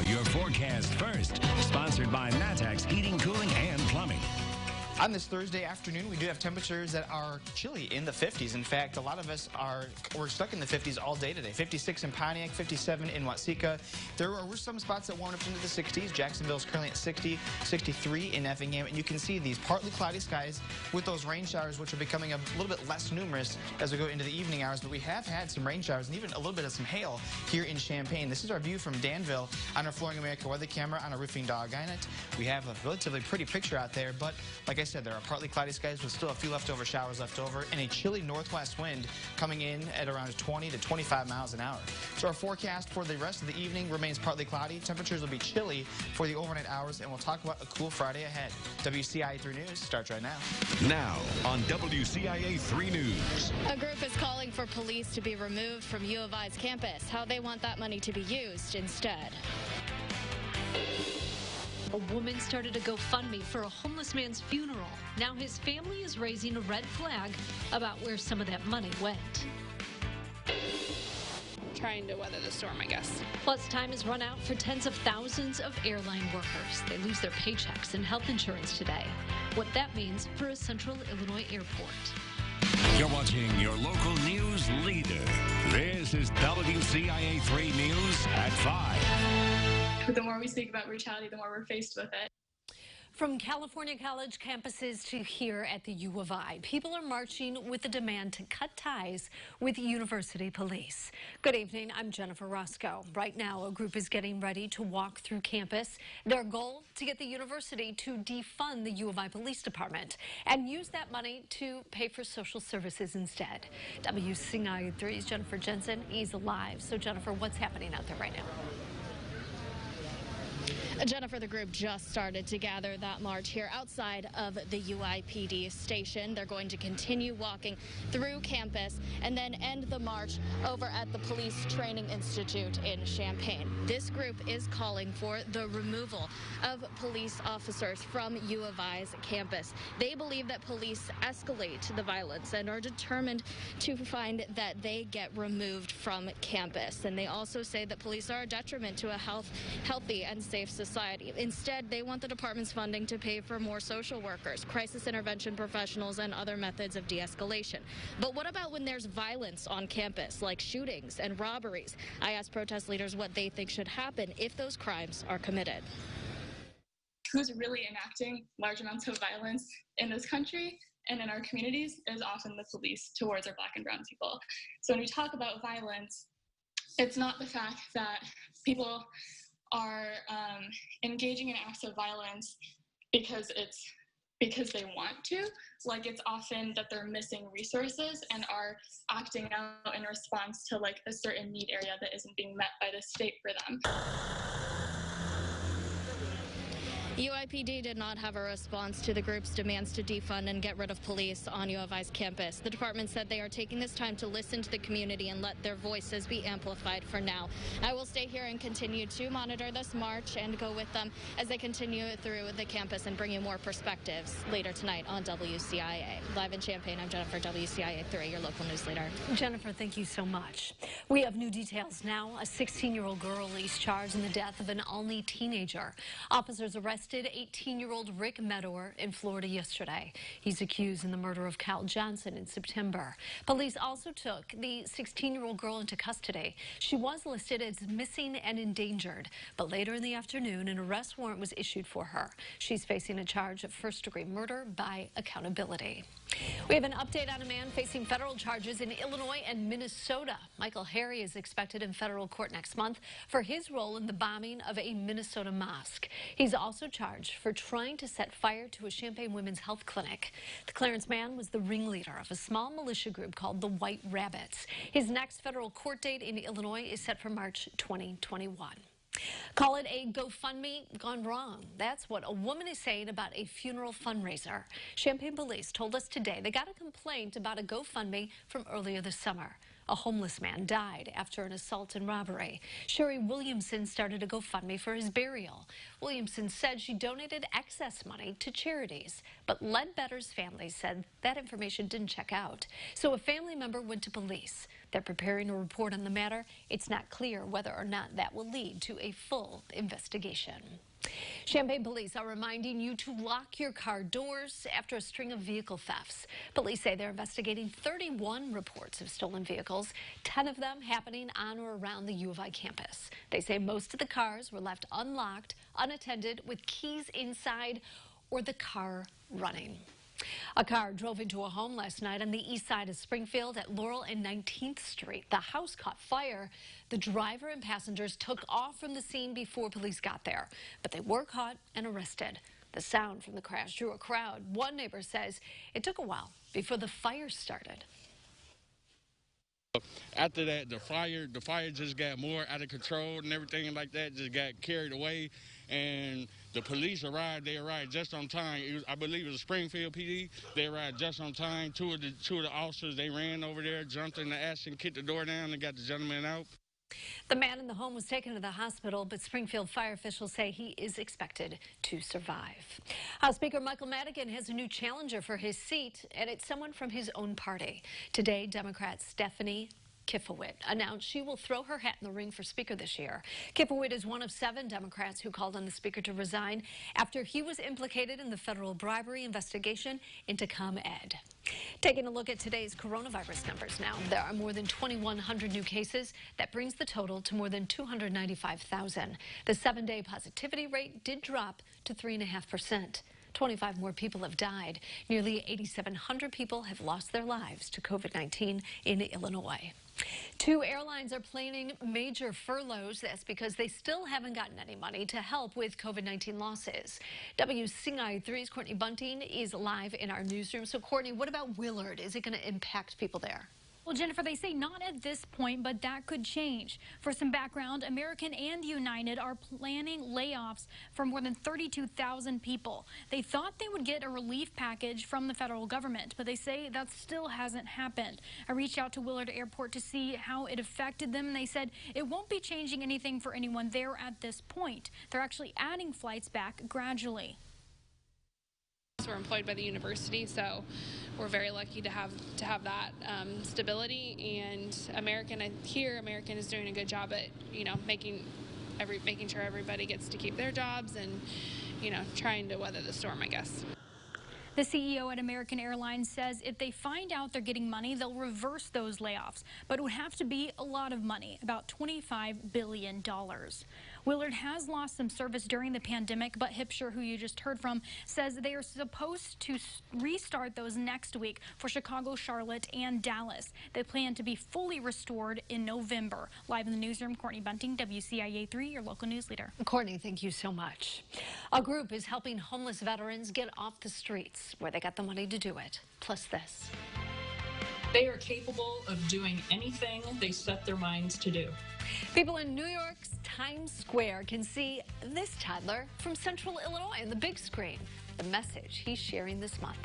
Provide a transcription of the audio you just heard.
your forecast first. Sponsored by Matex Heating, Cooling, and Plumbing. On this Thursday afternoon, we do have temperatures that are chilly in the 50s. In fact, a lot of us we're stuck in the 50s all day today. 56 in Pontiac, 57 in Watseka. There were some spots that warmed up into the 60s. Jacksonville is currently at 60, 63 in Effingham. And you can see these partly cloudy skies with those rain showers, which are becoming a little bit less numerous as we go into the evening hours. But we have had some rain showers and even a little bit of some hail here in Champaign. This is our view from Danville on our Flooring America weather camera on a roofing dog on it. We have a relatively pretty picture out there, but like I said, there are partly cloudy skies with still a few leftover showers left over and a chilly northwest wind coming in at around 20 to 25 miles an hour. So our forecast for the rest of the evening remains partly cloudy. Temperatures will be chilly for the overnight hours, and we'll talk about a cool Friday ahead. WCIA 3 News starts right now. Now on WCIA 3 News. A group is calling for police to be removed from U of I's campus. How they want that money to be used instead. A woman started a GoFundMe for a homeless man's funeral. Now his family is raising a red flag about where some of that money went. Trying to weather the storm, I guess. Plus, time has run out for tens of thousands of airline workers. They lose their paychecks and health insurance today. What that means for a central Illinois airport. You're watching your local news leader. This is WCIA 3 News at 5. The more we speak about brutality, the more we're faced with it. From California college campuses to here at the U of I, people are marching with a demand to cut ties with university police. Good evening, I'm Jennifer Roscoe. Right now, a group is getting ready to walk through campus. Their goal, to get the university to defund the U of I Police Department and use that money to pay for social services instead. WCIA 3's Jennifer Jensen is live. So Jennifer, what's happening out there right now? Jennifer, the group just started to gather that march here outside of the UIPD station. They're going to continue walking through campus and then end the march over at the Police Training Institute in Champaign. This group is calling for the removal of police officers from U of I's campus. They believe that police escalate the violence and are determined to find that they get removed from campus. And they also say that police are a detriment to a healthy and safe society. Instead, they want the department's funding to pay for more social workers, crisis intervention professionals, and other methods of de-escalation. But what about when there's violence on campus, like shootings and robberies? I asked protest leaders what they think should happen if those crimes are committed. Who's really enacting large amounts of violence in this country and in our communities is often the police towards our Black and brown people. So when we talk about violence, it's not the fact that people are engaging in acts of violence because they want to. Like, it's often that they're missing resources and are acting out in response to like a certain need area that isn't being met by the state for them. UIPD did not have a response to the group's demands to defund and get rid of police on U of I's campus. The department said they are taking this time to listen to the community and let their voices be amplified for now. I will stay here and continue to monitor this march and go with them as they continue through the campus and bring you more perspectives later tonight on WCIA. Live in Champaign, I'm Jennifer, WCIA 3, your local news leader. Jennifer, thank you so much. We have new details now. A 16-year-old girl is charged in the death of an Olney teenager. Officers arrested 18-year-old Rick Meador in Florida yesterday. He's accused in the murder of Cal Johnson in September. Police also took the 16-year-old girl into custody. She was listed as missing and endangered, but later in the afternoon, an arrest warrant was issued for her. She's facing a charge of first-degree murder by accountability. We have an update on a man facing federal charges in Illinois and Minnesota. Michael Harry is expected in federal court next month for his role in the bombing of a Minnesota mosque. He's also charged for trying to set fire to a Champaign women's health clinic. The Clarence man was the ringleader of a small militia group called the White Rabbits. His next federal court date in Illinois is set for March 2021. Call it a GoFundMe gone wrong. That's what a woman is saying about a funeral fundraiser. Champaign police told us today they got a complaint about a GoFundMe from earlier this summer. A homeless man died after an assault and robbery. Sherry Williamson started a GoFundMe for his burial. Williamson said she donated excess money to charities, but Ledbetter's family said that information didn't check out. So a family member went to police. They're preparing a report on the matter. It's not clear whether or not that will lead to a full investigation. Champaign police are reminding you to lock your car doors after a string of vehicle thefts. Police say they're investigating 31 reports of stolen vehicles, 10 of them happening on or around the U of I campus. They say most of the cars were left unlocked, unattended, with keys inside, or the car running. A car drove into a home last night on the east side of Springfield at Laurel and 19th Street. The house caught fire. The driver and passengers took off from the scene before police got there, but they were caught and arrested. The sound from the crash drew a crowd. One neighbor says it took a while before the fire started. After that, the fire just got more out of control and everything like that just got carried away. And the police arrived. They arrived just on time. I believe it was Springfield PD. They arrived just on time. Two of the officers, they ran over there, jumped in the action, kicked the door down, and got the gentleman out. The man in the home was taken to the hospital, but Springfield fire officials say he is expected to survive. House Speaker Michael Madigan has a new challenger for his seat, and it's someone from his own party. Today, Democrat Stephanie Kifowit announced she will throw her hat in the ring for Speaker this year. Kifowit is one of 7 Democrats who called on the Speaker to resign after he was implicated in the federal bribery investigation into ComEd. Taking a look at today's coronavirus numbers now. There are more than 2,100 new cases. That brings the total to more than 295,000. The 7-day positivity rate did drop to 3.5%. 25 more people have died. Nearly 8,700 people have lost their lives to COVID-19 in Illinois. 2 airlines are planning major furloughs. That's because they still haven't gotten any money to help with COVID-19 losses. WCIA3's Courtney Bunting is live in our newsroom. So, Courtney, what about Willard? Is it going to impact people there? Well, Jennifer, they say not at this point, but that could change. For some background, American and United are planning layoffs for more than 32,000 people. They thought they would get a relief package from the federal government, but they say that still hasn't happened. I reached out to Willard Airport to see how it affected them, and they said it won't be changing anything for anyone there at this point. They're actually adding flights back gradually. We're employed by the university, so we're very lucky to have that stability. And American is doing a good job at making sure everybody gets to keep their jobs and trying to weather the storm, I guess. The CEO at American Airlines says if they find out they're getting money, they'll reverse those layoffs. But it would have to be a lot of money, about $25 billion. Willard has lost some service during the pandemic, but Hipsher, who you just heard from, says they are supposed to restart those next week for Chicago, Charlotte, and Dallas. They plan to be fully restored in November. Live in the newsroom, Courtney Bunting, WCIA3, your local news leader. Courtney, thank you so much. A group is helping homeless veterans get off the streets where they got the money to do it. Plus this. They are capable of doing anything they set their minds to do. People in New York's Times Square can see this toddler from Central Illinois on the big screen. The message he's sharing this month.